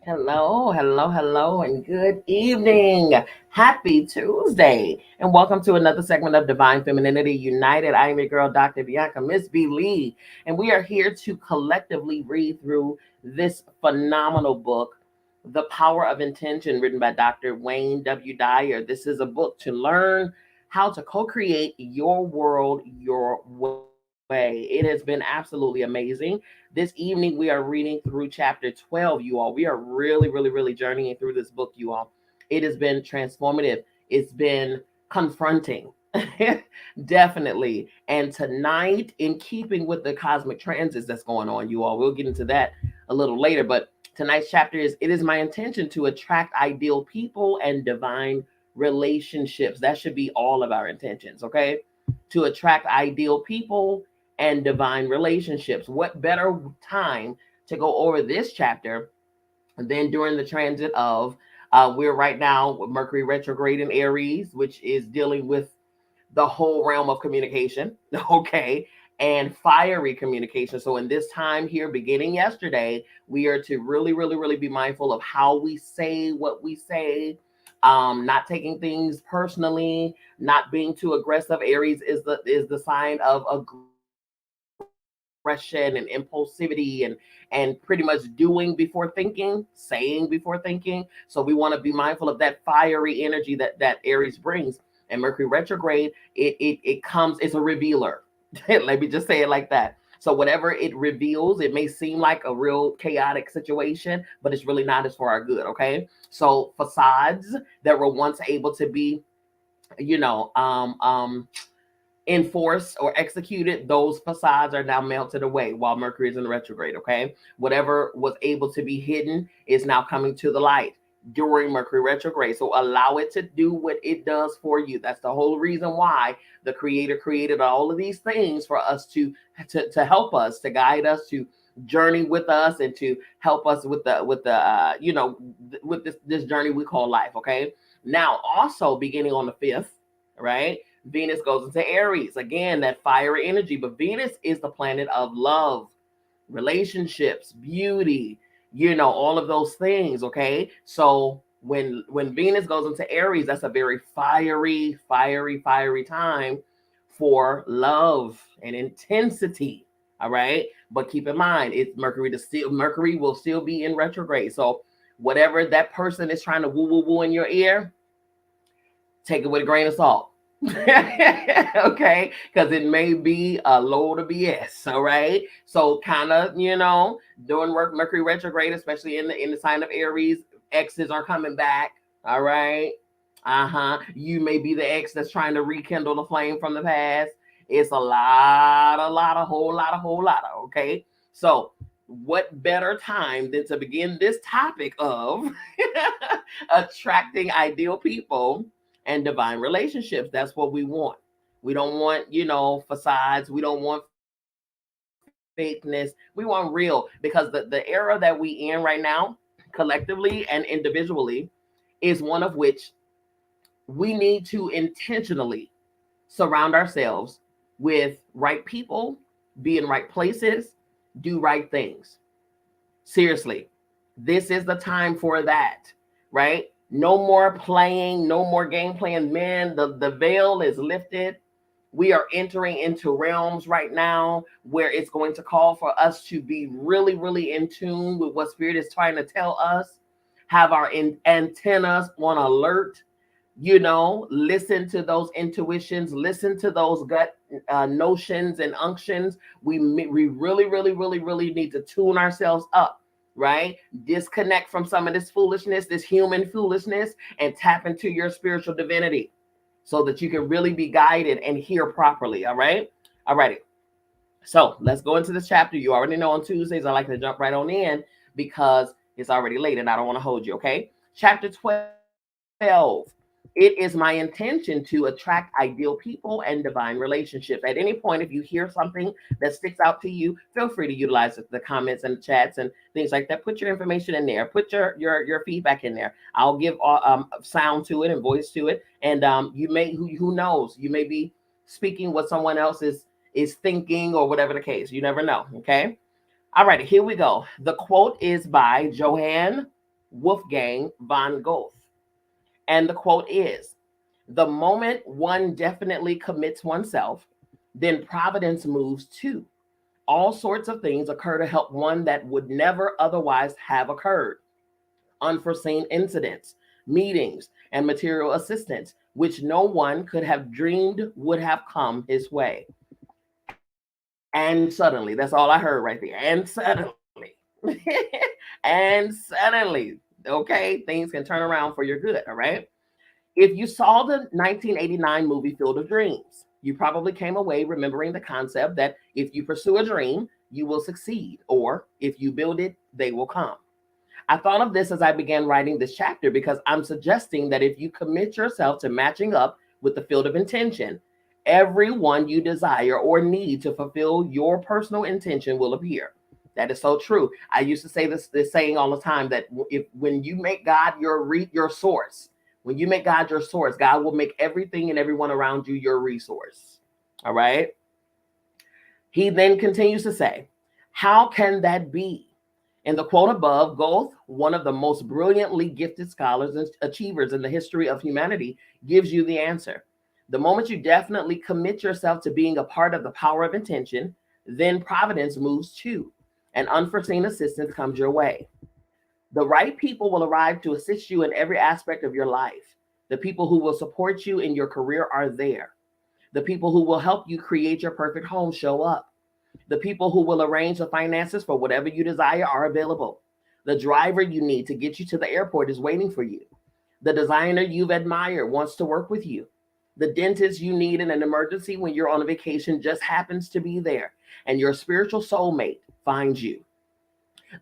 Hello, hello, hello, and good evening. Happy Tuesday, and welcome to another segment of Divine Femininity United. I am your girl, Dr. Bianca, Miss B. Lee, and we are here to collectively read through this phenomenal book, The Power of Intention, written by Dr. Wayne W. Dyer. This is a book to learn how to co-create your world your way. It has been absolutely amazing. This evening, we are reading through chapter 12, you all. We are really journeying through this book, you all. It has been transformative, it's been confronting. Definitely. And tonight, in keeping with the cosmic transits that's going on, you all, we'll get into that a little later. But tonight's chapter is It is my intention to attract ideal people and divine relationships. That should be all of our intentions, okay? To attract ideal people and divine relationships. What better time to go over this chapter than during the transit of we're right now with Mercury retrograde in Aries, which is dealing with the whole realm of communication, okay, and fiery communication. So in this time here, beginning yesterday, we are to really be mindful of how we say what we say, not taking things personally, not being too aggressive. Aries is the sign of aggression and impulsivity and pretty much doing before thinking, saying before thinking. So we want to be mindful of that fiery energy that Aries brings. And Mercury retrograde, it comes, it's a revealer. Let me just say it like that. So whatever it reveals, it may seem like a real chaotic situation, but it's really not. It's for our good. Okay. So facades that were once able to be, you know, enforced or executed, those facades are now melted away while Mercury is in retrograde. Okay. Whatever was able to be hidden is now coming to the light during Mercury retrograde. So allow it to do what it does for you. That's the whole reason why the creator created all of these things for us to help us, to guide us, to journey with us, and to help us with with this journey we call life. Okay. Now, also beginning on the 5th, right? Venus goes into Aries. Again, that fiery energy. But Venus is the planet of love, relationships, beauty, all of those things. Okay. So when Venus goes into Aries, that's a very fiery time for love and intensity. All right. But keep in mind, it's Mercury will still be in retrograde. So whatever that person is trying to woo in your ear, take it with a grain of salt. Okay, because it may be a load of BS. All right, so kind of doing work Mercury retrograde, especially in the sign of Aries, exes are coming back. All right, you may be the ex that's trying to rekindle the flame from the past. It's a whole lot of. Okay, so what better time than to begin this topic of attracting ideal people and divine relationships? That's what we want. We don't want, facades. We don't want fakeness. We want real, because the era that we in right now, collectively and individually, is one of which we need to intentionally surround ourselves with right people, be in right places, do right things. Seriously, this is the time for that, right? No more playing, no more game playing. Man, the veil is lifted. We are entering into realms right now where it's going to call for us to be really in tune with what Spirit is trying to tell us, have our antennas on alert, listen to those intuitions, listen to those gut notions and unctions. We really need to tune ourselves up, right? Disconnect from some of this foolishness, this human foolishness, and tap into your spiritual divinity so that you can really be guided and hear properly. All right. All righty. So let's go into this chapter. You already know on Tuesdays, I like to jump right on in because it's already late and I don't want to hold you. Okay. Chapter 12. It is my intention to attract ideal people and divine relationships. At any point, if you hear something that sticks out to you, feel free to utilize the comments and the chats and things like that. Put your information in there. Put your feedback in there. I'll give sound to it and voice to it. And you may, who knows, you may be speaking what someone else is thinking or whatever the case. You never know. Okay. All right, here we go. The quote is by Johann Wolfgang von Goethe. And the quote is, the moment one definitely commits oneself, then providence moves too. All sorts of things occur to help one that would never otherwise have occurred. Unforeseen incidents, meetings, and material assistance, which no one could have dreamed would have come his way. And suddenly, that's all I heard right there. And suddenly, and suddenly, okay, things can turn around for your good, all right? If you saw the 1989 movie Field of Dreams, you probably came away remembering the concept that if you pursue a dream, you will succeed, or if you build it, they will come. I thought of this as I began writing this chapter because I'm suggesting that if you commit yourself to matching up with the field of intention, everyone you desire or need to fulfill your personal intention will appear. That is so true. I used to say this saying all the time that if when you make God your source, when you make God your source, God will make everything and everyone around you your resource. All right. He then continues to say, how can that be? In the quote above, Goethe, one of the most brilliantly gifted scholars and achievers in the history of humanity, gives you the answer. The moment you definitely commit yourself to being a part of the power of intention, then providence moves too, and unforeseen assistance comes your way. The right people will arrive to assist you in every aspect of your life. The people who will support you in your career are there. The people who will help you create your perfect home show up. The people who will arrange the finances for whatever you desire are available. The driver you need to get you to the airport is waiting for you. The designer you've admired wants to work with you. The dentist you need in an emergency when you're on a vacation just happens to be there. And your spiritual soulmate finds you.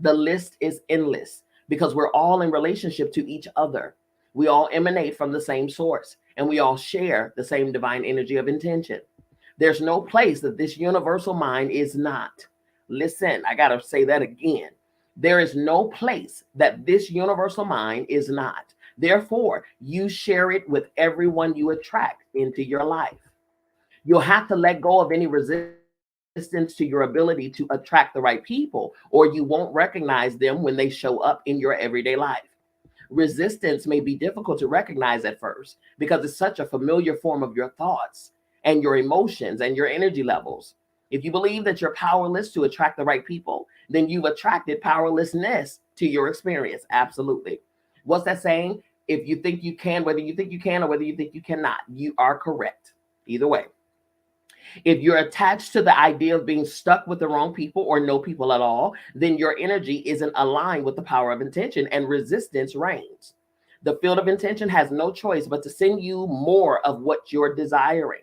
The list is endless because we're all in relationship to each other. We all emanate from the same source and we all share the same divine energy of intention. There's no place that this universal mind is not. Listen, I got to say that again. There is no place that this universal mind is not. Therefore, you share it with everyone you attract into your life. You'll have to let go of any resistance to your ability to attract the right people, or you won't recognize them when they show up in your everyday life. Resistance may be difficult to recognize at first because it's such a familiar form of your thoughts and your emotions and your energy levels. If you believe that you're powerless to attract the right people, then you've attracted powerlessness to your experience. Absolutely. What's that saying? If you think you can, whether you think you can or whether you think you cannot, you are correct. Either way. If you're attached to the idea of being stuck with the wrong people or no people at all, then your energy isn't aligned with the power of intention and resistance reigns. The field of intention has no choice but to send you more of what you're desiring.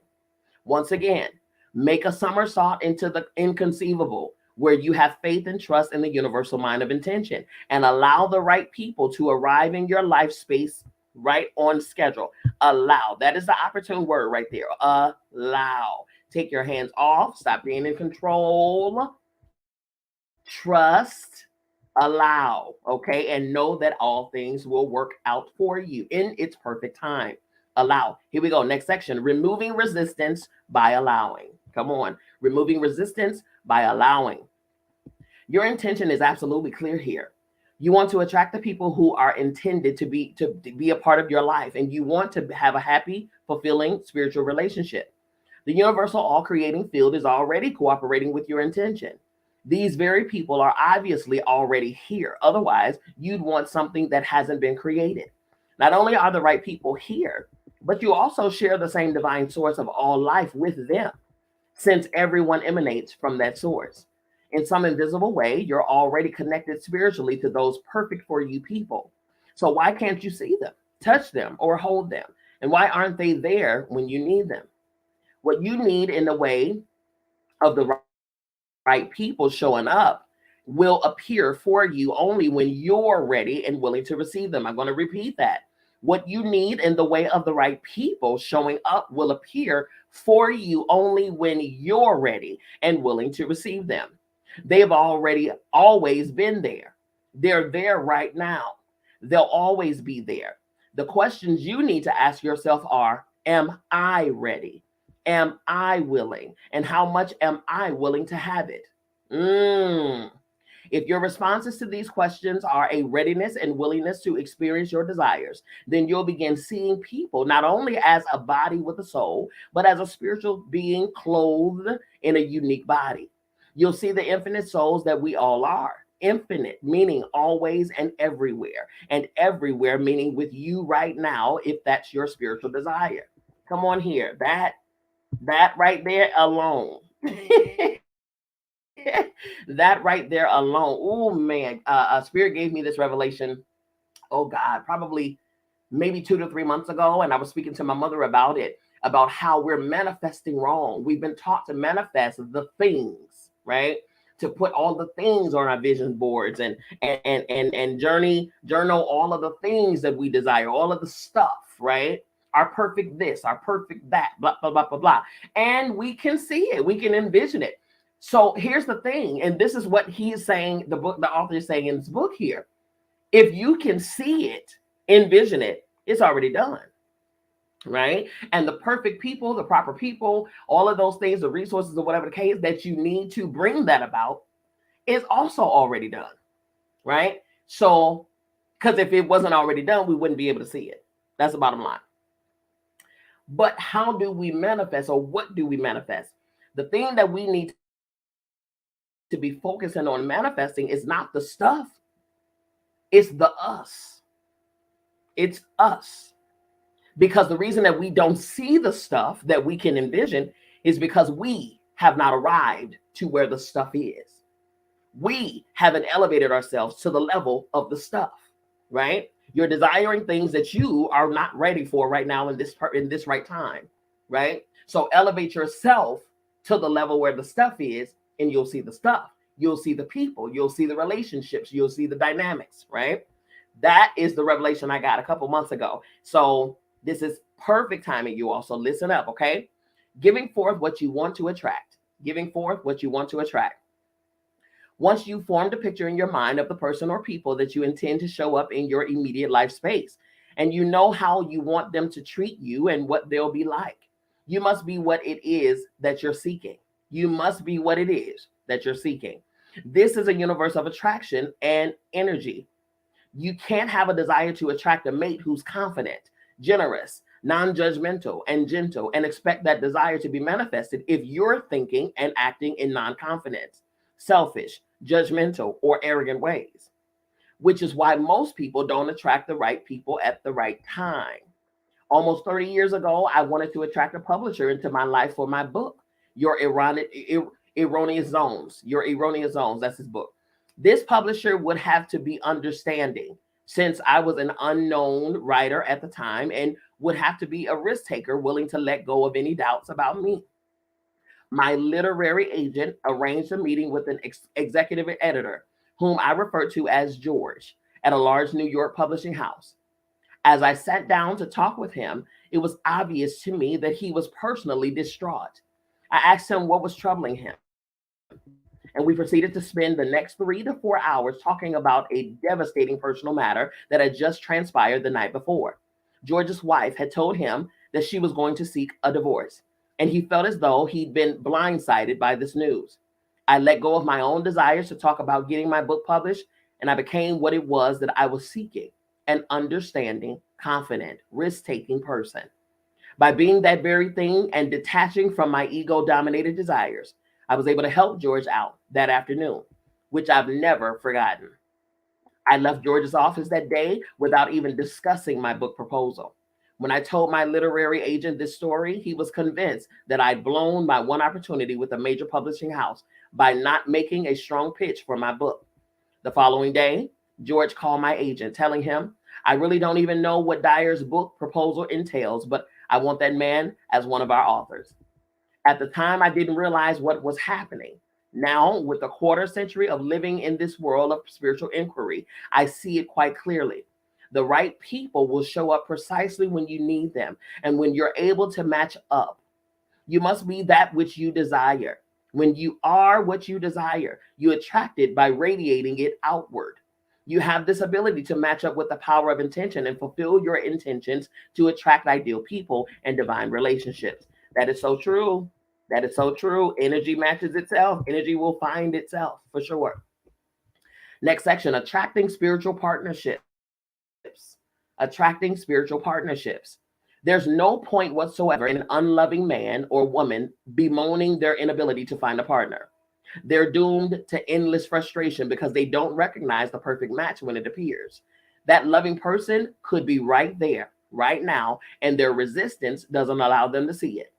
Once again, make a somersault into the inconceivable where you have faith and trust in the universal mind of intention and allow the right people to arrive in your life space right on schedule. Allow. That is the opportune word right there. Allow. Take your hands off. Stop being in control. Trust. Allow. Okay. And know that all things will work out for you in its perfect time. Allow. Here we go. Next section. Removing resistance by allowing. Come on. Removing resistance by allowing. Your intention is absolutely clear here. You want to attract the people who are intended to be a part of your life, and you want to have a happy, fulfilling spiritual relationship. The universal all-creating field is already cooperating with your intention. These very people are obviously already here. Otherwise, you'd want something that hasn't been created. Not only are the right people here, but you also share the same divine source of all life with them, since everyone emanates from that source. In some invisible way, you're already connected spiritually to those perfect for you people. So why can't you see them, touch them, or hold them? And why aren't they there when you need them? What you need in the way of the right people showing up will appear for you only when you're ready and willing to receive them. I'm going to repeat that. What you need in the way of the right people showing up will appear for you only when you're ready and willing to receive them. They have already always been there. They're there right now. They'll always be there. The questions you need to ask yourself are, am I ready? Am I willing? And how much am I willing to have it? If your responses to these questions are a readiness and willingness to experience your desires, then you'll begin seeing people not only as a body with a soul, but as a spiritual being clothed in a unique body. You'll see the infinite souls that we all are. Infinite meaning always and everywhere meaning with you right now, if that's your spiritual desire. Come on here. That right there alone. That right there alone. Oh man. Spirit gave me this revelation. Oh God, probably maybe 2 to 3 months ago, and I was speaking to my mother about it, about how we're manifesting wrong. We've been taught to manifest the things, right? To put all the things on our vision boards and journal all of the things that we desire, all of the stuff, right? Our perfect this, our perfect that, blah blah blah blah blah, and we can see it, we can envision it. So here's the thing, and this is what he's saying. The author is saying in this book here: if you can see it, envision it, it's already done, right? And the perfect people, the proper people, all of those things, the resources or whatever the case that you need to bring that about is also already done, right? So, because if it wasn't already done, we wouldn't be able to see it. That's the bottom line. But how do we manifest, or what do we manifest? The thing that we need to be focusing on manifesting is not the stuff, it's the us. It's us. Because the reason that we don't see the stuff that we can envision is because we have not arrived to where the stuff is. We haven't elevated ourselves to the level of the stuff, right? You're desiring things that you are not ready for right now in this right time, right? So elevate yourself to the level where the stuff is, and you'll see the stuff. You'll see the people. You'll see the relationships. You'll see the dynamics, right? That is the revelation I got a couple months ago. So this is perfect timing. You also listen up, okay? Giving forth what you want to attract. Giving forth what you want to attract. Once you've formed a picture in your mind of the person or people that you intend to show up in your immediate life space, and you know how you want them to treat you and what they'll be like, you must be what it is that you're seeking. You must be what it is that you're seeking. This is a universe of attraction and energy. You can't have a desire to attract a mate who's confident, generous, non-judgmental, and gentle, and expect that desire to be manifested if you're thinking and acting in non-confidence, selfish, judgmental, or arrogant ways, which is why most people don't attract the right people at the right time. Almost 30 years ago, I wanted to attract a publisher into my life for my book, Erroneous Zones. Your Erroneous Zones, that's his book. This publisher would have to be understanding, since I was an unknown writer at the time, and would have to be a risk taker willing to let go of any doubts about me. My literary agent arranged a meeting with an executive editor, whom I refer to as George, at a large New York publishing house. As I sat down to talk with him, it was obvious to me that he was personally distraught. I asked him what was troubling him, and we proceeded to spend the next 3 to 4 hours talking about a devastating personal matter that had just transpired the night before. George's wife had told him that she was going to seek a divorce, and he felt as though he'd been blindsided by this news. I let go of my own desires to talk about getting my book published, and I became what it was that I was seeking: an understanding, confident, risk-taking person. By being that very thing and detaching from my ego-dominated desires, I was able to help George out that afternoon, which I've never forgotten. I left George's office that day without even discussing my book proposal. When I told my literary agent this story, he was convinced that I'd blown my one opportunity with a major publishing house by not making a strong pitch for my book. The following day, George called my agent, telling him, "I really don't even know what Dyer's book proposal entails, but I want that man as one of our authors." At the time, I didn't realize what was happening. Now, with a quarter century of living in this world of spiritual inquiry, I see it quite clearly. The right people will show up precisely when you need them and when you're able to match up. You must be that which you desire. When you are what you desire, you attract it by radiating it outward. You have this ability to match up with the power of intention and fulfill your intentions to attract ideal people and divine relationships. That is so true. That is so true. Energy matches itself. Energy will find itself for sure. Next section, attracting spiritual partnerships. Attracting spiritual partnerships. There's no point whatsoever in an unloving man or woman bemoaning their inability to find a partner. They're doomed to endless frustration because they don't recognize the perfect match when it appears. That loving person could be right there, right now, and their resistance doesn't allow them to see it.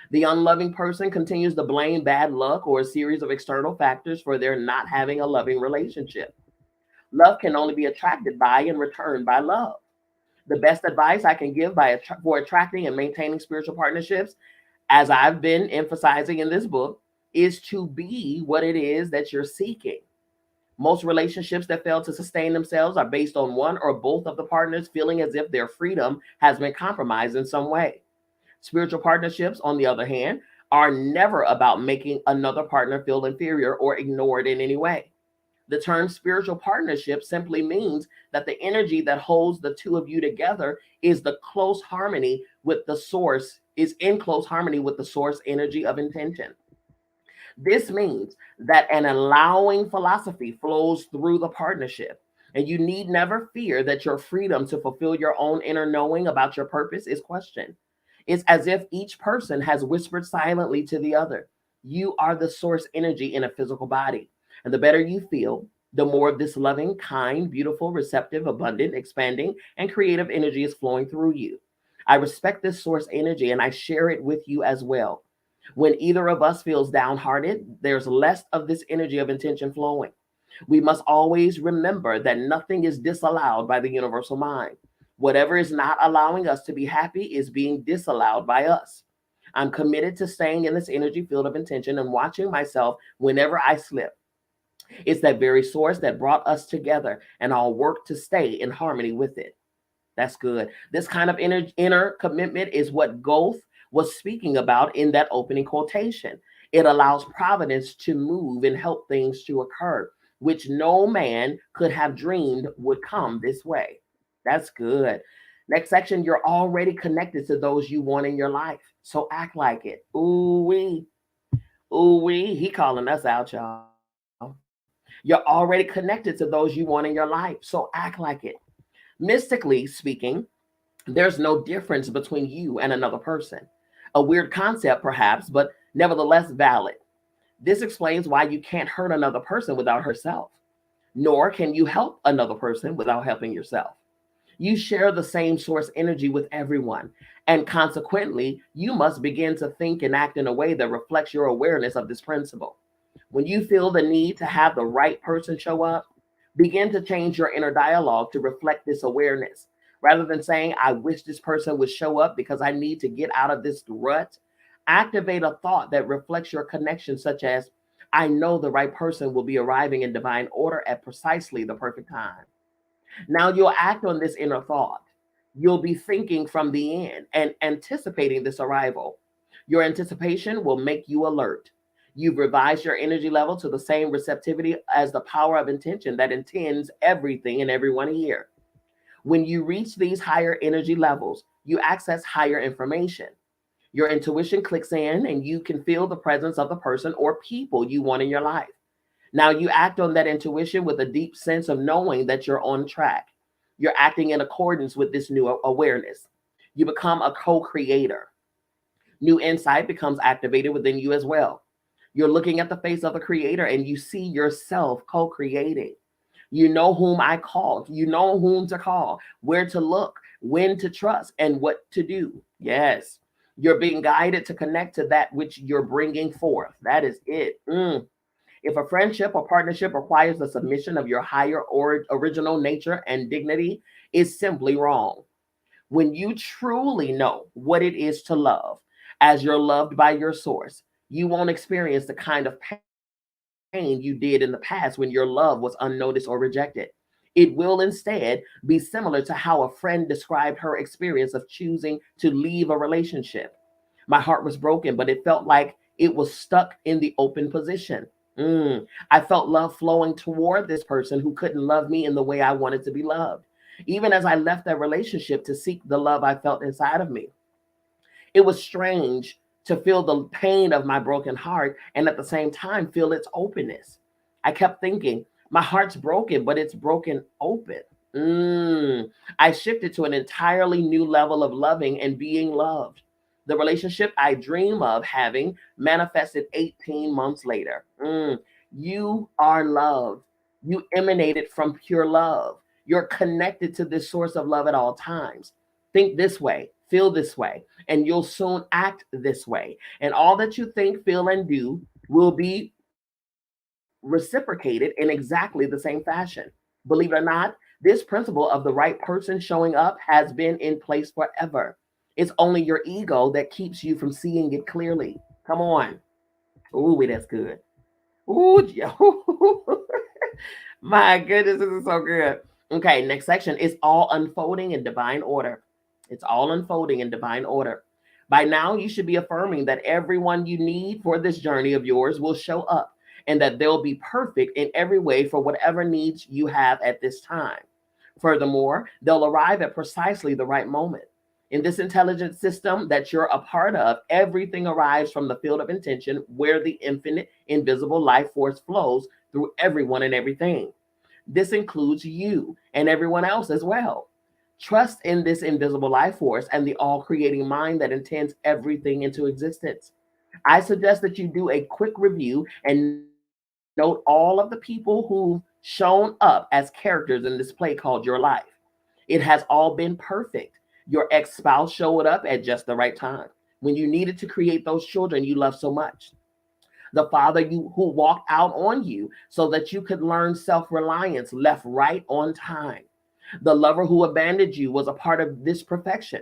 The unloving person continues to blame bad luck or a series of external factors for their not having a loving relationship. Love can only be attracted by and returned by love. The best advice I can give for attracting and maintaining spiritual partnerships, as I've been emphasizing in this book, is to be what it is that you're seeking. Most relationships that fail to sustain themselves are based on one or both of the partners feeling as if their freedom has been compromised in some way. Spiritual partnerships, on the other hand, are never about making another partner feel inferior or ignored in any way. The term spiritual partnership simply means that the energy that holds the two of you together is in close harmony with the source energy of intention. This means that an allowing philosophy flows through the partnership, and you need never fear that your freedom to fulfill your own inner knowing about your purpose is questioned. It's as if each person has whispered silently to the other, "You are the source energy in a physical body." And the better you feel, the more of this loving, kind, beautiful, receptive, abundant, expanding, and creative energy is flowing through you. I respect this source energy and I share it with you as well. When either of us feels downhearted, there's less of this energy of intention flowing. We must always remember that nothing is disallowed by the universal mind. Whatever is not allowing us to be happy is being disallowed by us. I'm committed to staying in this energy field of intention and watching myself whenever I slip. It's that very source that brought us together, and I'll work to stay in harmony with it. That's good. This kind of inner commitment is what Goethe was speaking about in that opening quotation. It allows providence to move and help things to occur, which no man could have dreamed would come this way. That's good. Next section, you're already connected to those you want in your life. So act like it. Ooh wee. Ooh wee. He calling us out, y'all. You're already connected to those you want in your life. So act like it. Mystically speaking, there's no difference between you and another person. A weird concept, perhaps, but nevertheless valid. This explains why you can't hurt another person without herself, nor can you help another person without helping yourself. You share the same source energy with everyone, and consequently, you must begin to think and act in a way that reflects your awareness of this principle. When you feel the need to have the right person show up, begin to change your inner dialogue to reflect this awareness. Rather than saying, "I wish this person would show up because I need to get out of this rut," activate a thought that reflects your connection, such as, "I know the right person will be arriving in divine order at precisely the perfect time." Now you'll act on this inner thought. You'll be thinking from the end and anticipating this arrival. Your anticipation will make you alert. You've revised your energy level to the same receptivity as the power of intention that intends everything and everyone here. When you reach these higher energy levels, you access higher information. Your intuition clicks in and you can feel the presence of the person or people you want in your life. Now you act on that intuition with a deep sense of knowing that you're on track. You're acting in accordance with this new awareness. You become a co creator. New insight becomes activated within you as well. You're looking at the face of the creator and you see yourself co creating. You know whom I called. You know whom to call, where to look, when to trust, and what to do. Yes. You're being guided to connect to that which you're bringing forth. That is it. If a friendship or partnership requires the submission of your higher or original nature and dignity, it's simply wrong. When you truly know what it is to love, as you're loved by your source, you won't experience the kind of pain you did in the past when your love was unnoticed or rejected. It will instead be similar to how a friend described her experience of choosing to leave a relationship. My heart was broken, but it felt like it was stuck in the open position. I felt love flowing toward this person who couldn't love me in the way I wanted to be loved. Even as I left that relationship to seek the love I felt inside of me, it was strange to feel the pain of my broken heart and at the same time feel its openness. I kept thinking, My heart's broken, but it's broken open. Mm. I shifted to an entirely new level of loving and being loved. The relationship I dream of having manifested 18 months later. You are loved. You emanated from pure love. You're connected to this source of love at all times. Think this way, feel this way, and you'll soon act this way. And all that you think, feel, and do will be reciprocated in exactly the same fashion. Believe it or not, this principle of the right person showing up has been in place forever. It's only your ego that keeps you from seeing it clearly. Come on. Ooh, that's good. Ooh, my goodness, this is so good. Okay, next section is all unfolding in divine order. It's all unfolding in divine order. By now, you should be affirming that everyone you need for this journey of yours will show up and that they'll be perfect in every way for whatever needs you have at this time. Furthermore, they'll arrive at precisely the right moment. In this intelligent system that you're a part of, everything arrives from the field of intention where the infinite, invisible life force flows through everyone and everything. This includes you and everyone else as well. Trust in this invisible life force and the all creating mind that intends everything into existence. I suggest that you do a quick review and note all of the people who've shown up as characters in this play called your life. It has all been perfect. Your ex spouse showed up at just the right time when you needed to create those children you love so much. The father who walked out on you so that you could learn self reliance left right on time. The lover who abandoned you was a part of this perfection.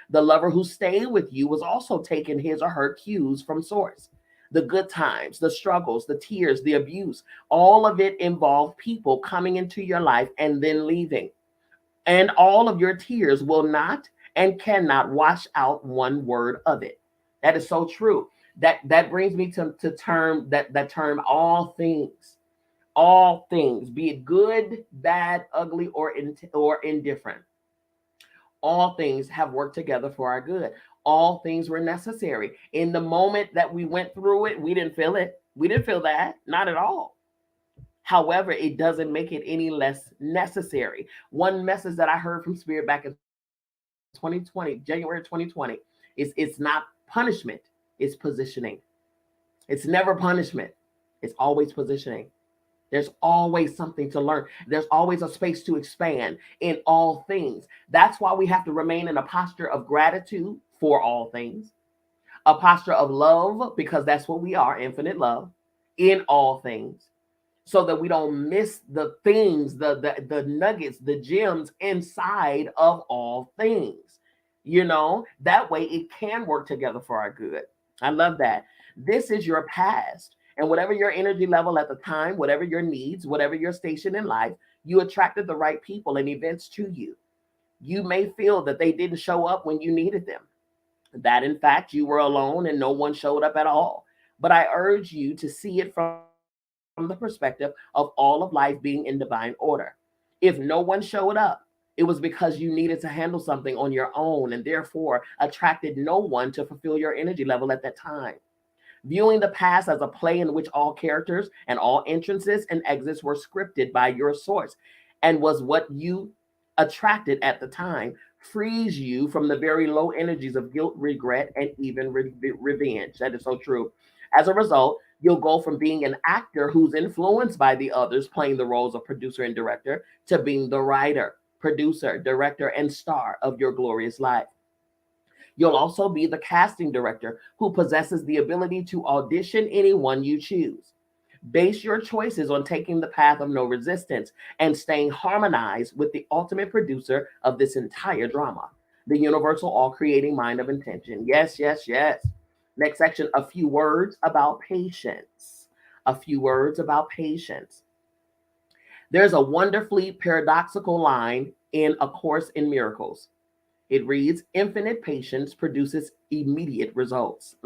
The lover who stayed with you was also taking his or her cues from source. The good times, the struggles, the tears, the abuse, all of it involved people coming into your life and then leaving. And all of your tears will not and cannot wash out one word of it. That is so true. That brings me to term that term all things, be it good, bad, ugly, or indifferent. All things have worked together for our good. All things were necessary. In the moment that we went through it, we didn't feel it. We didn't feel that, not at all. However, it doesn't make it any less necessary. One message that I heard from Spirit back in 2020, January 2020, is it's not punishment, it's positioning. It's never punishment. It's always positioning. There's always something to learn. There's always a space to expand in all things. That's why we have to remain in a posture of gratitude for all things, a posture of love, because that's what we are, infinite love, in all things, so that we don't miss the things, the nuggets, the gems inside of all things. That way it can work together for our good. I love that. This is your past. And whatever your energy level at the time, whatever your needs, whatever your station in life, you attracted the right people and events to you. You may feel that they didn't show up when you needed them, that in fact you were alone and no one showed up at all. But I urge you to see it from the perspective of all of life being in divine order. If no one showed up, it was because you needed to handle something on your own and therefore attracted no one to fulfill your energy level at that time. Viewing the past as a play in which all characters and all entrances and exits were scripted by your source and was what you attracted at the time frees you from the very low energies of guilt, regret, and even revenge. That is so true. As a result, you'll go from being an actor who's influenced by the others playing the roles of producer and director to being the writer, producer, director, and star of your glorious life. You'll also be the casting director who possesses the ability to audition anyone you choose. Base your choices on taking the path of no resistance and staying harmonized with the ultimate producer of this entire drama, the universal all creating mind of intention. Yes, yes, yes. Next section, a few words about patience. A few words about patience. There's a wonderfully paradoxical line in A Course in Miracles. It reads, infinite patience produces immediate results.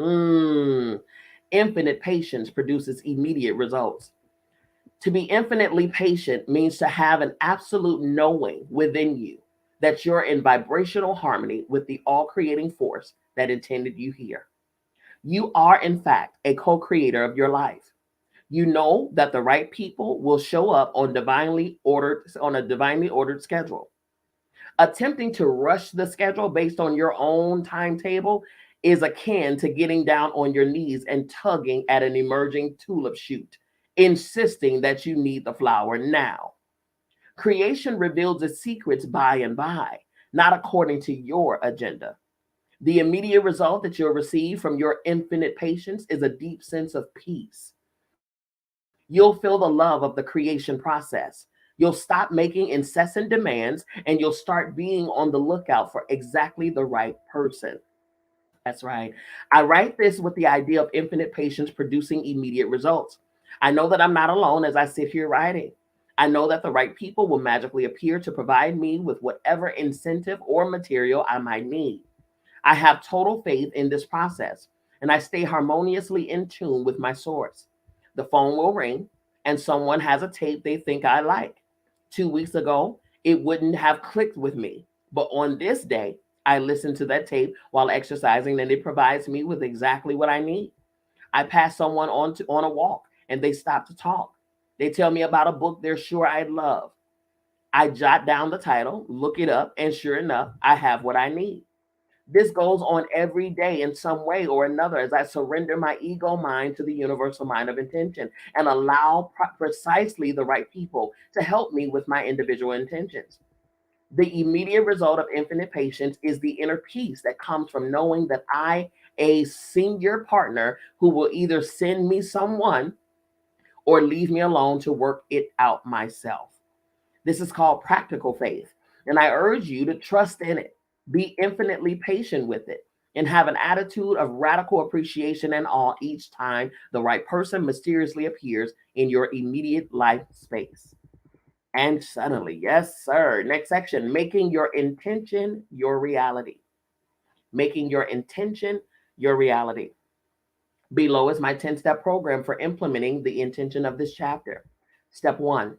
Infinite patience produces immediate results. To be infinitely patient means to have an absolute knowing within you that you're in vibrational harmony with the all creating force that intended you here. You are, in fact, a co creator of your life. You know that the right people will show up on a divinely ordered schedule. Attempting to rush the schedule based on your own timetable is akin to getting down on your knees and tugging at an emerging tulip shoot, insisting that you need the flower now. Creation reveals its secrets by and by, not according to your agenda. The immediate result that you'll receive from your infinite patience is a deep sense of peace. You'll feel the love of the creation process. You'll stop making incessant demands and you'll start being on the lookout for exactly the right person. That's right. I write this with the idea of infinite patience producing immediate results. I know that I'm not alone as I sit here writing. I know that the right people will magically appear to provide me with whatever incentive or material I might need. I have total faith in this process, and I stay harmoniously in tune with my source. The phone will ring, and someone has a tape they think I like. 2 weeks ago, it wouldn't have clicked with me, but on this day, I listen to that tape while exercising, and it provides me with exactly what I need. I pass someone on a walk, and they stop to talk. They tell me about a book they're sure I'd love. I jot down the title, look it up, and sure enough, I have what I need. This goes on every day in some way or another as I surrender my ego mind to the universal mind of intention and allow precisely the right people to help me with my individual intentions. The immediate result of infinite patience is the inner peace that comes from knowing that a senior partner who will either send me someone or leave me alone to work it out myself. This is called practical faith. And I urge you to trust in it, be infinitely patient with it, and have an attitude of radical appreciation and awe each time the right person mysteriously appears in your immediate life space. And suddenly, yes, sir. Next section, making your intention your reality. Making your intention your reality. Below is my 10-step program for implementing the intention of this chapter. Step one,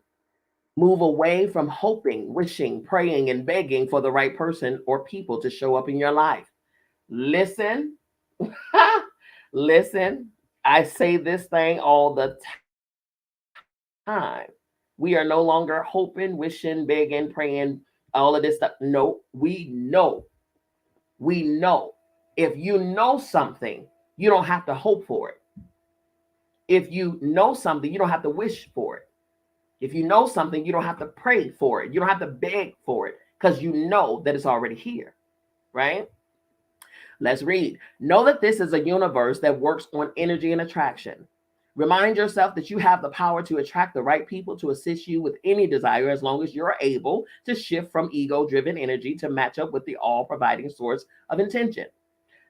move away from hoping, wishing, praying, and begging for the right person or people to show up in your life. Listen, listen, I say this thing all the time. We are no longer hoping, wishing, begging, praying, all of this stuff. No, we know. If you know something, you don't have to hope for it. If you know something, you don't have to wish for it. If you know something, you don't have to pray for it. You don't have to beg for it because you know that it's already here, right? Let's read. Know that this is a universe that works on energy and attraction. Remind yourself that you have the power to attract the right people to assist you with any desire as long as you're able to shift from ego driven energy to match up with the all providing source of intention.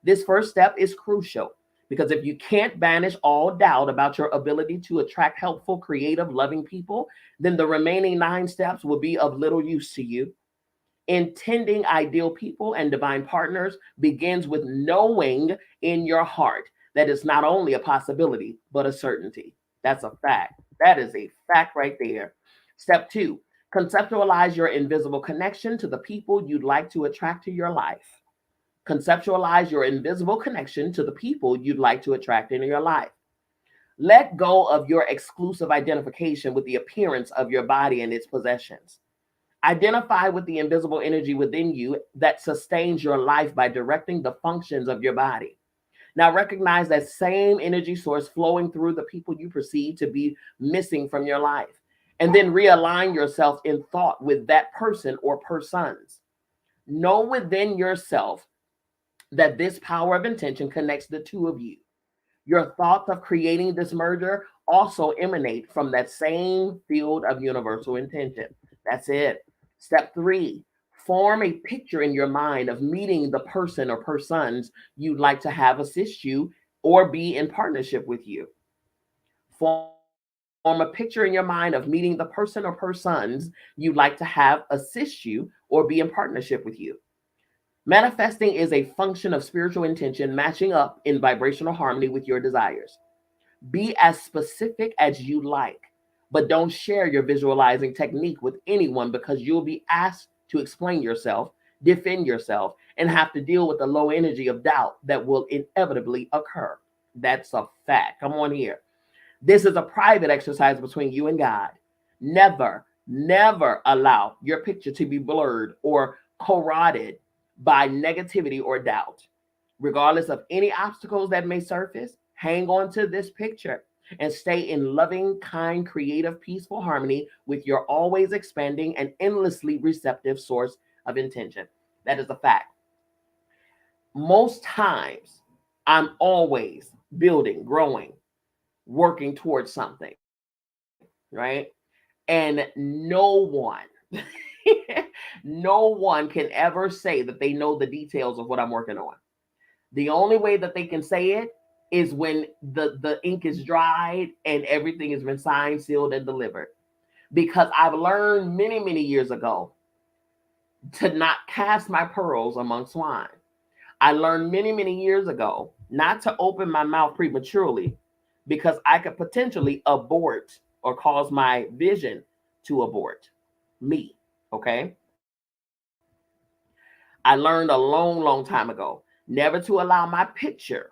This first step is crucial because if you can't banish all doubt about your ability to attract helpful, creative, loving people, then the remaining 9 steps will be of little use to you. Intending ideal people and divine partners begins with knowing in your heart that it's not only a possibility, but a certainty. That's a fact. That is a fact right there. Step two, conceptualize your invisible connection to the people you'd like to attract to your life. Conceptualize your invisible connection to the people you'd like to attract into your life. Let go of your exclusive identification with the appearance of your body and its possessions. Identify with the invisible energy within you that sustains your life by directing the functions of your body. Now recognize that same energy source flowing through the people you perceive to be missing from your life. And then realign yourself in thought with that person or persons. Know within yourself that this power of intention connects the two of you. Your thoughts of creating this merger also emanate from that same field of universal intention. That's it. Step three, form a picture in your mind of meeting the person or persons you'd like to have assist you or be in partnership with you. Form a picture in your mind of meeting the person or persons you'd like to have assist you or be in partnership with you. Manifesting is a function of spiritual intention matching up in vibrational harmony with your desires. Be as specific as you like, but don't share your visualizing technique with anyone because you'll be asked to explain yourself, defend yourself, and have to deal with the low energy of doubt that will inevitably occur. That's a fact. Come on here. This is a private exercise between you and God. Never, never allow your picture to be blurred or corroded by negativity or doubt. Regardless of any obstacles that may surface, hang on to this picture and stay in loving, kind, creative, peaceful harmony with your always expanding and endlessly receptive source of intention. That is a fact. Most times, I'm always building, growing, working towards something, right? And no one can ever say that they know the details of what I'm working on. The only way that they can say it is when the ink is dried and everything has been signed, sealed, and delivered. Because I've learned many, many years ago to not cast my pearls among swine. I learned many, many years ago not to open my mouth prematurely because I could potentially abort or cause my vision to abort me. Okay. I learned a long, long time ago never to allow my picture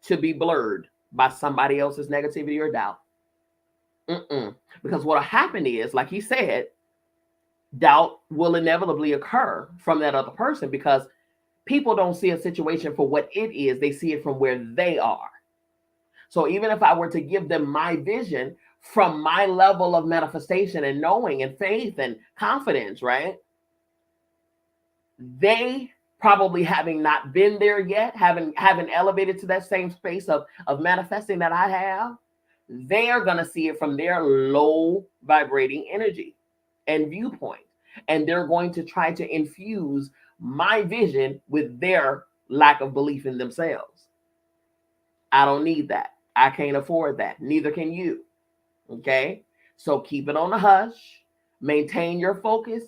to be blurred by somebody else's negativity or doubt. Because what will happen is, like he said, doubt will inevitably occur from that other person because people don't see a situation for what it is, they see it from where they are. So even if I were to give them my vision from my level of manifestation and knowing and faith and confidence, right? They probably having not been there yet, haven't elevated to that same space of manifesting that I have, they are going to see it from their low vibrating energy and viewpoint. And they're going to try to infuse my vision with their lack of belief in themselves. I don't need that. I can't afford that. Neither can you. Okay? So keep it on the hush. Maintain your focus.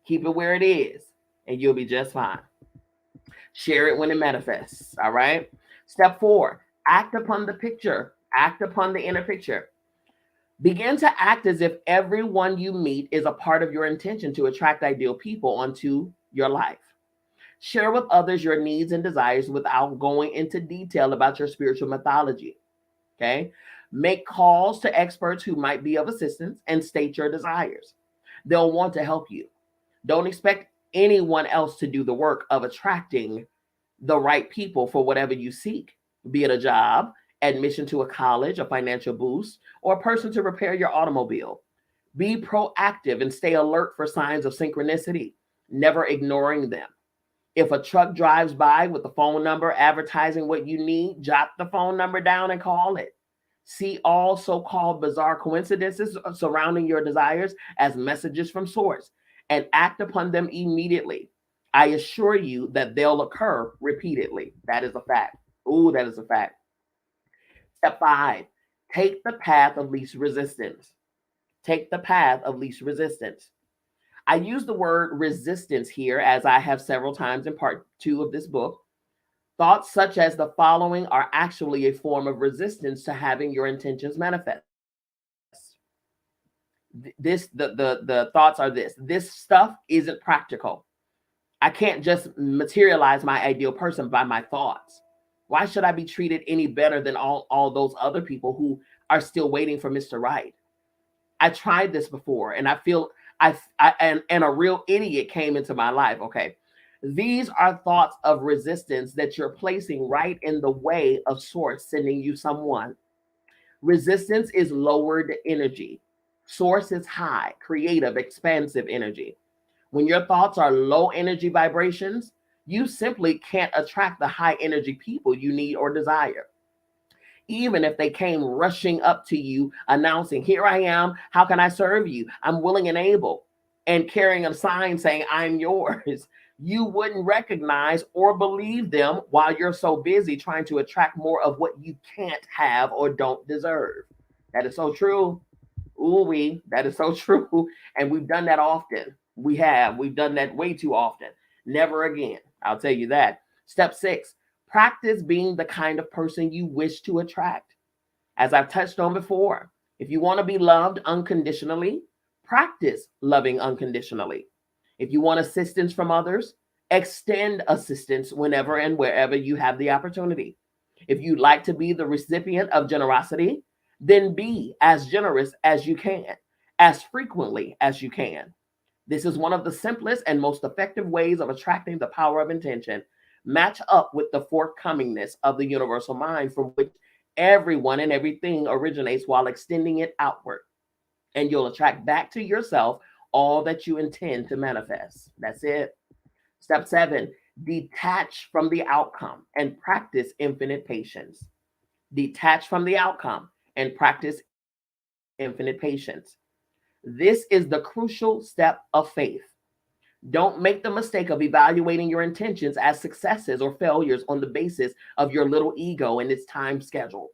Keep it where it is. And you'll be just fine. Share it when it manifests. All right? Step 4, act upon the picture. Act upon the inner picture. Begin to act as if everyone you meet is a part of your intention to attract ideal people onto your life. Share with others your needs and desires without going into detail about your spiritual mythology. Okay? Make calls to experts who might be of assistance and state your desires. They'll want to help you. Don't expect anyone else to do the work of attracting the right people for whatever you seek, be it a job, admission to a college, a financial boost, or a person to repair your automobile. Be proactive and stay alert for signs of synchronicity, never ignoring them. If a truck drives by with the phone number advertising what you need, jot the phone number down and call it. See all so-called bizarre coincidences surrounding your desires as messages from source and act upon them immediately. I assure you that they'll occur repeatedly. That is a fact. Ooh, that is a fact. Step 5, take the path of least resistance. Take the path of least resistance. I use the word resistance here as I have several times in part 2 of this book. Thoughts such as the following are actually a form of resistance to having your intentions manifest. The thoughts are this. This stuff isn't practical. I can't just materialize my ideal person by my thoughts. Why should I be treated any better than all those other people who are still waiting for Mr. Right? I tried this before and I feel and a real idiot came into my life. Okay. These are thoughts of resistance that you're placing right in the way of source sending you someone. Resistance is lowered energy. Source is high, creative, expansive energy. When your thoughts are low energy vibrations, you simply can't attract the high energy people you need or desire. Even if they came rushing up to you announcing, "Here I am, how can I serve you? I'm willing and able," and carrying a sign saying, "I'm yours," you wouldn't recognize or believe them while you're so busy trying to attract more of what you can't have or don't deserve. That is so true. Ooh, that is so true. And we've done that often. We've done that way too often. Never again. I'll tell you that. Step 6, practice being the kind of person you wish to attract. As I've touched on before, if you want to be loved unconditionally, practice loving unconditionally. If you want assistance from others, extend assistance whenever and wherever you have the opportunity. If you'd like to be the recipient of generosity, Then be as generous as you can, as frequently as you can. This is one of the simplest and most effective ways of attracting the power of intention. Match up with the forthcomingness of the universal mind from which everyone and everything originates while extending it outward. And you'll attract back to yourself all that you intend to manifest. That's it. Step 7, detach from the outcome and practice infinite patience. Detach from the outcome and practice infinite patience. This is the crucial step of faith. Don't make the mistake of evaluating your intentions as successes or failures on the basis of your little ego and its time schedule.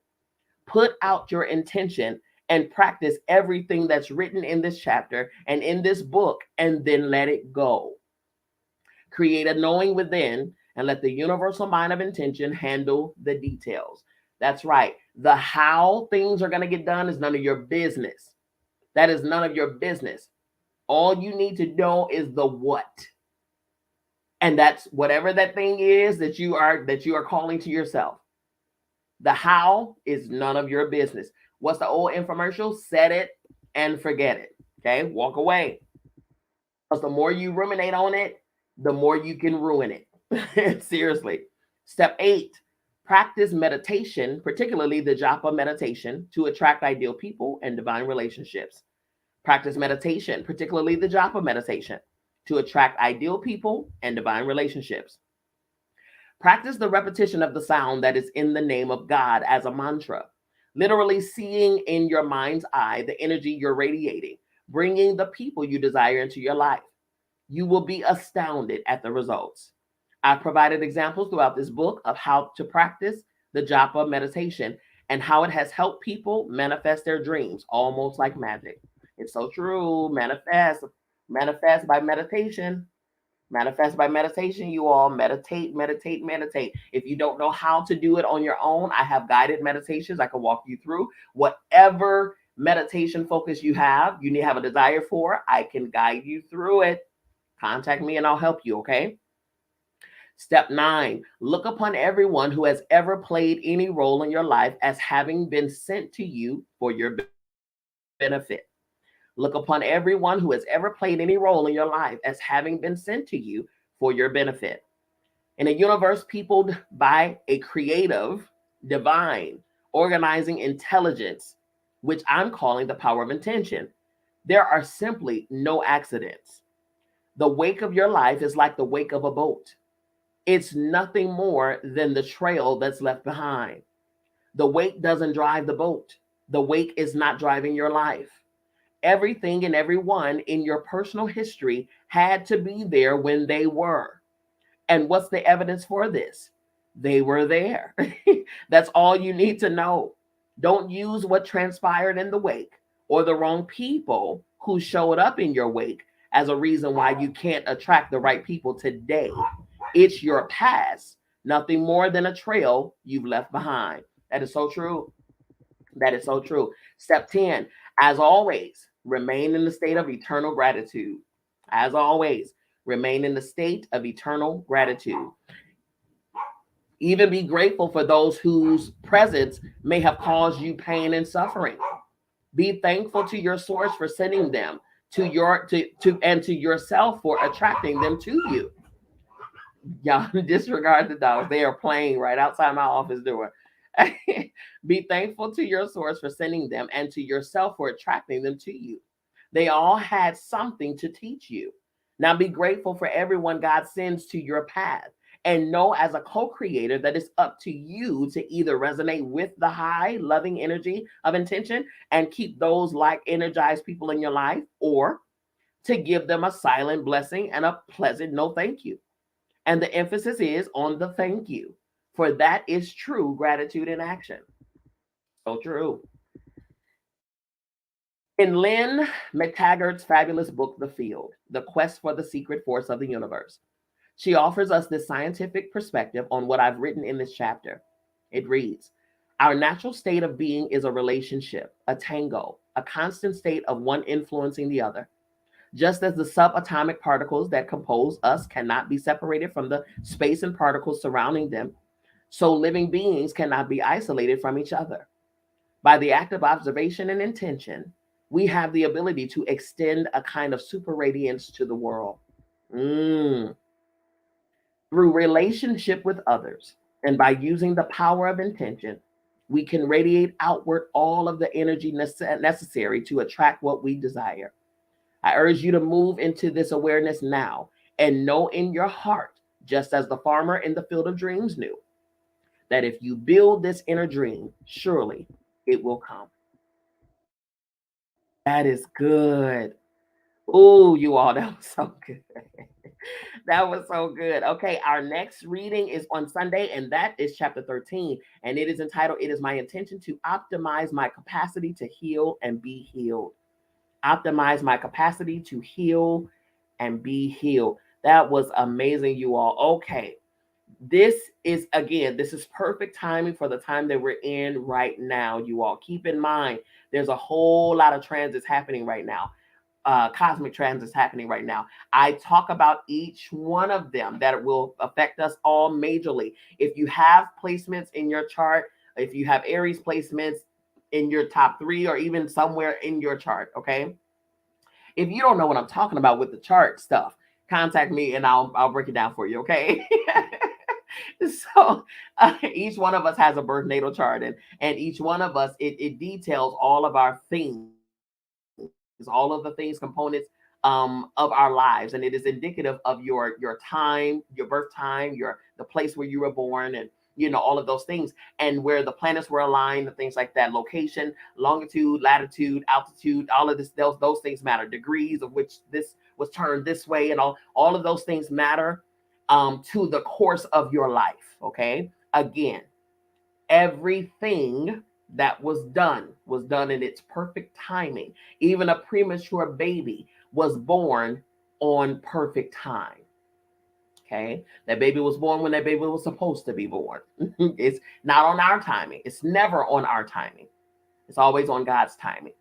Put out your intention and practice everything that's written in this chapter and in this book, and then let it go. Create a knowing within and let the universal mind of intention handle the details. That's right. The how things are going to get done is none of your business. That is none of your business. All you need to know is the what. And that's whatever that thing is that you are calling to yourself. The how is none of your business. What's the old infomercial? Set it and forget it. Okay? Walk away. Because the more you ruminate on it, the more you can ruin it. Seriously. Step 8, practice meditation, particularly the japa meditation, to attract ideal people and divine relationships. Practice meditation, particularly the japa meditation, to attract ideal people and divine relationships. Practice the repetition of the sound that is in the name of God as a mantra, literally seeing in your mind's eye the energy you're radiating, bringing the people you desire into your life. You will be astounded at the results. I've provided examples throughout this book of how to practice the japa meditation and how it has helped people manifest their dreams, almost like magic. It's so true. Manifest by meditation. Manifest by meditation, you all. Meditate, meditate, meditate. If you don't know how to do it on your own, I have guided meditations I can walk you through. Whatever meditation focus you need to have a desire for, I can guide you through it. Contact me and I'll help you, okay? Step 9, look upon everyone who has ever played any role in your life as having been sent to you for your benefit. Look upon everyone who has ever played any role in your life as having been sent to you for your benefit. In a universe peopled by a creative, divine, organizing intelligence, which I'm calling the power of intention, there are simply no accidents. The wake of your life is like the wake of a boat. It's nothing more than the trail that's left behind. The wake doesn't drive the boat. The wake is not driving your life. Everything and everyone in your personal history had to be there when they were. And what's the evidence for this? They were there. That's all you need to know. Don't use what transpired in the wake or the wrong people who showed up in your wake as a reason why you can't attract the right people today. It's your past, nothing more than a trail you've left behind. That is so true. That is so true. Step 10, as always, remain in the state of eternal gratitude. As always, remain in the state of eternal gratitude. Even be grateful for those whose presence may have caused you pain and suffering. Be thankful to your source for sending them to yourself for attracting them to you. Y'all disregard the dogs. They are playing right outside my office door. Be thankful to your source for sending them and to yourself for attracting them to you. They all had something to teach you. Now be grateful for everyone God sends to your path and know as a co-creator that it's up to you to either resonate with the high loving energy of intention and keep those like energized people in your life, or to give them a silent blessing and a pleasant no thank you. And the emphasis is on the thank you, for that is true gratitude in action. So true. In Lynn McTaggart's fabulous book, The Field, The Quest for the Secret Force of the Universe, she offers us this scientific perspective on what I've written in this chapter. It reads, our natural state of being is a relationship, a tango, a constant state of one influencing the other. Just as the subatomic particles that compose us cannot be separated from the space and particles surrounding them, so living beings cannot be isolated from each other. By the act of observation and intention, we have the ability to extend a kind of super radiance to the world. Mm. Through relationship with others, and by using the power of intention, we can radiate outward all of the energy necessary to attract what we desire. I urge you to move into this awareness now and know in your heart, just as the farmer in the field of dreams knew, that if you build this inner dream, surely it will come. That is good. Oh, you all, that was so good. That was so good. Okay, our next reading is on Sunday, and that is chapter 13. And it is entitled, It is My Intention to Optimize My Capacity to Heal and Be Healed. Optimize my capacity to heal and be healed. That was amazing, you all. Okay, this is perfect timing for the time that we're in right now, you all. Keep in mind, there's a whole lot of transits happening right now. Cosmic transits happening right now. I talk about each one of them that will affect us all majorly. If you have placements in your chart, if you have Aries placements in your top 3 or even somewhere in your chart, okay? If you don't know what I'm talking about with the chart stuff, contact me and I'll break it down for you, okay? So each one of us has a birth natal chart, and each one of us, it details all of our things, all of the things, components of our lives, and it is indicative of your time, your birth time, the place where you were born, and all of those things, and where the planets were aligned, and things like that. Location, longitude, latitude, altitude, all of this, those things matter. Degrees of which this was turned this way, and all of those things matter to the course of your life. Okay, again, everything that was done in its perfect timing. Even a premature baby was born on perfect time. Okay, that baby was born when that baby was supposed to be born. It's not on our timing. It's never on our timing. It's always on God's timing,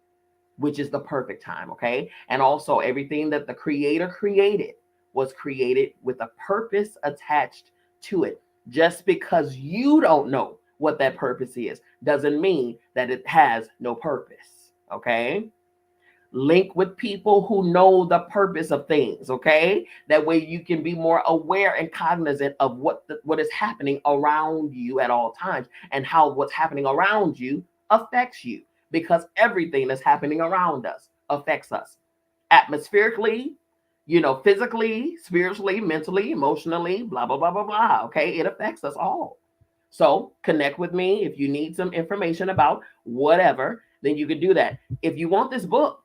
which is the perfect time. Okay, and also everything that the Creator created was created with a purpose attached to it. Just because you don't know what that purpose is doesn't mean that it has no purpose. Okay, link with people who know the purpose of things. Okay, that way you can be more aware and cognizant of what is happening around you at all times, and how what's happening around you affects you, because everything that's happening around us affects us atmospherically, physically, spiritually, mentally, emotionally, blah blah blah blah blah. Okay, it affects us all. So connect with me if you need some information about whatever, then you can do that. If you want this book,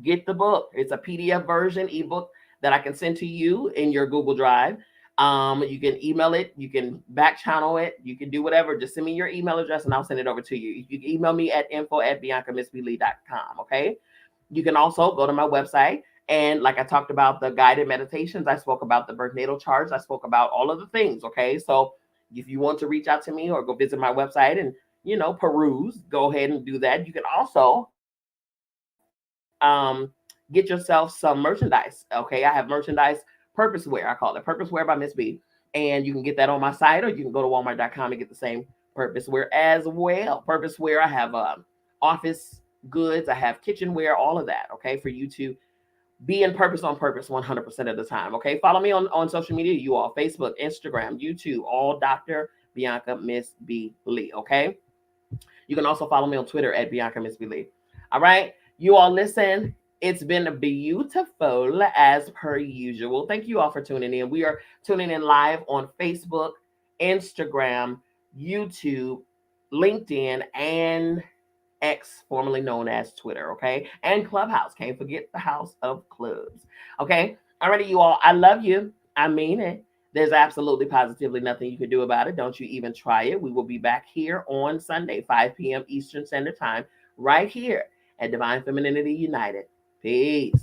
get the book. It's a PDF version, ebook that I can send to you in your Google Drive. You can email it, you can back channel it, you can do whatever. Just send me your email address and I'll send it over to you. You can email me at info@biancamissblee.com. Okay. You can also go to my website, and like I talked about the guided meditations, I spoke about the birth natal charts, I spoke about all of the things. Okay. So if you want to reach out to me or go visit my website and peruse, go ahead and do that. You can also get yourself some merchandise. Okay, I have merchandise, purpose wear. I call it purpose wear by Miss B, and you can get that on my site, or you can go to Walmart.com and get the same purpose wear as well. Purpose wear, I have office goods, I have kitchenware, all of that. Okay, for you to be in purpose on purpose 100% of the time. Okay, follow me on social media, you all, Facebook, Instagram, YouTube, all Dr. Bianca Miss B Lee. Okay, you can also follow me on Twitter at Bianca Miss B Lee. All right, you all, listen, it's been beautiful as per usual. Thank you all for tuning in. We are tuning in live on Facebook, Instagram, YouTube, LinkedIn, and X, formerly known as Twitter. Okay, and Clubhouse. Can't forget the house of clubs. Okay, alrighty, you all, I love you. I mean it. There's absolutely positively nothing you can do about it. Don't you even try it. We will be back here on Sunday, 5 p.m. Eastern Standard Time, right here at Divine Femininity United. Peace.